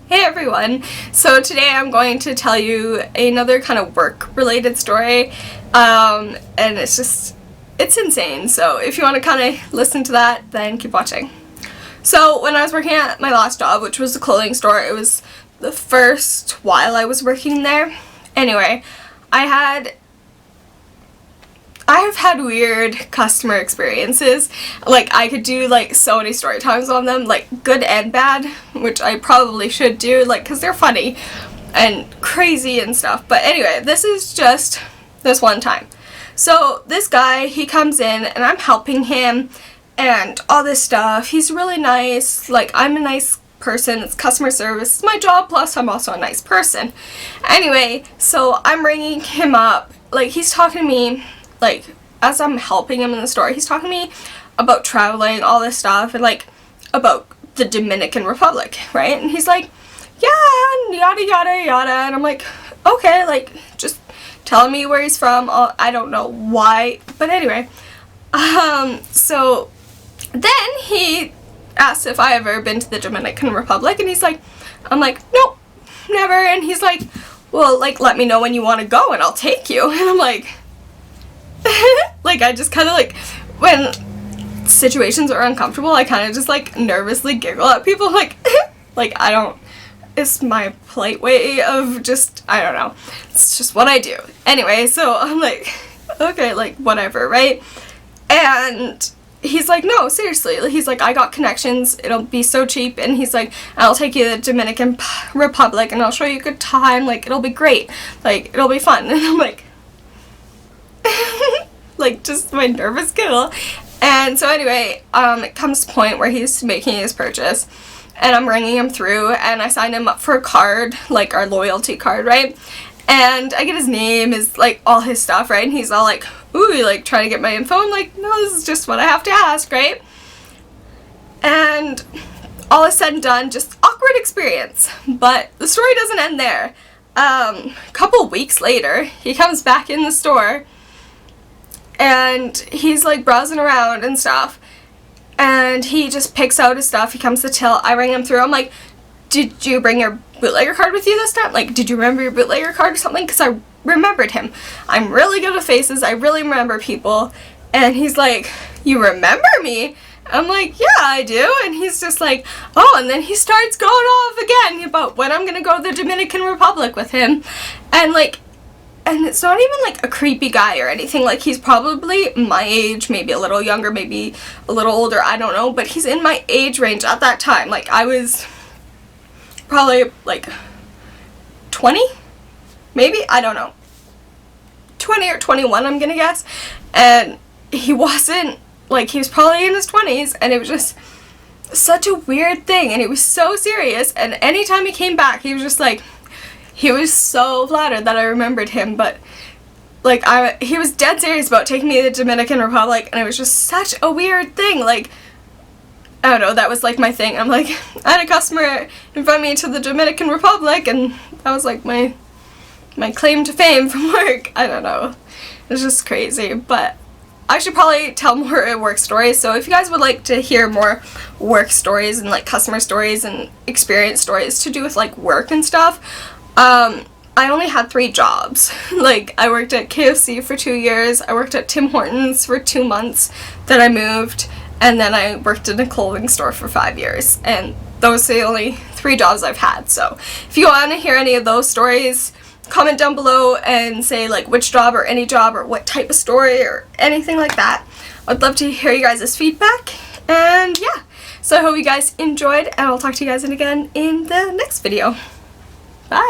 Hey everyone! So today I'm going to tell you another kind of work related story, and it's insane, so if you want to kind of listen to that, then keep watching. So when I was working at my last job, which was a clothing store, it was the first while I was working there. Anyway, I have had weird customer experiences. Like, I could do like so many story times on them, like good and bad, which I probably should do, like, because they're funny and crazy and stuff. But anyway, this is just this one time. So this guy, he comes in and I'm helping him and all this stuff. He's really nice. Like, I'm a nice person. It's customer service. It's my job, plus I'm also a nice person. Anyway, so I'm ringing him up. Like, he's talking to me, like, as I'm helping him in the store, he's talking to me about traveling, all this stuff, and, like, about the Dominican Republic, right? And he's like, yeah, and yada, yada, yada, and I'm like, okay, like, just telling me where he's from. I don't know why, but anyway, so then he asked if I ever been to the Dominican Republic, and he's like, I'm like, nope, never, and he's like, well, like, let me know when you want to go, and I'll take you, and I'm like, like, I just kind of, like, when situations are uncomfortable, I kind of just, like, nervously giggle at people, like, like, I don't, it's my polite way of just, I don't know, it's just what I do. Anyway, so I'm like, okay, like, whatever, right? And he's like, no, seriously, he's like, I got connections, it'll be so cheap, and he's like, I'll take you to the Dominican Republic, and I'll show you a good time, like, it'll be great, like, it'll be fun, and I'm like, like, just my nervous giggle. And so anyway, it comes to a point where he's making his purchase, and I'm ringing him through, and I sign him up for a card, like our loyalty card, right? And I get his name, his, like, all his stuff, right? And he's all like, ooh, like, trying to get my info. I'm like, no, this is just what I have to ask, right? And all is said and done, just awkward experience. But the story doesn't end there. A couple weeks later, he comes back in the store, and he's, like, browsing around and stuff, and he just picks out his stuff. He comes to till. I ring him through. I'm like, did you bring your bootlegger card with you this time? Like, did you remember your bootlegger card or something? Because I remembered him. I'm really good with faces. I really remember people. And he's like, you remember me? I'm like, yeah, I do. And he's just like, oh, and then he starts going off again about when I'm going to go to the Dominican Republic with him. And, like, and it's not even, like, a creepy guy or anything. Like, he's probably my age, maybe a little younger, maybe a little older, I don't know. But he's in my age range at that time. Like, I was probably, like, 20? Maybe? I don't know. 20 or 21, I'm gonna guess. And he wasn't, like, he was probably in his 20s. And it was just such a weird thing. And it was so serious. And anytime he came back, he was just like, he was so flattered that I remembered him, but, like, he was dead serious about taking me to the Dominican Republic, and it was just such a weird thing. Like, I don't know, that was, like, my thing. I'm like, I had a customer invite me to the Dominican Republic, and that was, like, my claim to fame from work. I don't know. It's just crazy, but I should probably tell more work stories, so if you guys would like to hear more work stories and, like, customer stories and experience stories to do with, like, work and stuff, I only had 3 jobs. Like, I worked at KFC for 2 years, I worked at Tim Hortons for 2 months, then I moved, and then I worked in a clothing store for 5 years, and those are the only 3 jobs I've had. So if you want to hear any of those stories, comment down below and say, like, which job or any job or what type of story or anything like that. I'd love to hear you guys' feedback, and yeah, so I hope you guys enjoyed, and I'll talk to you guys again in the next video. Bye!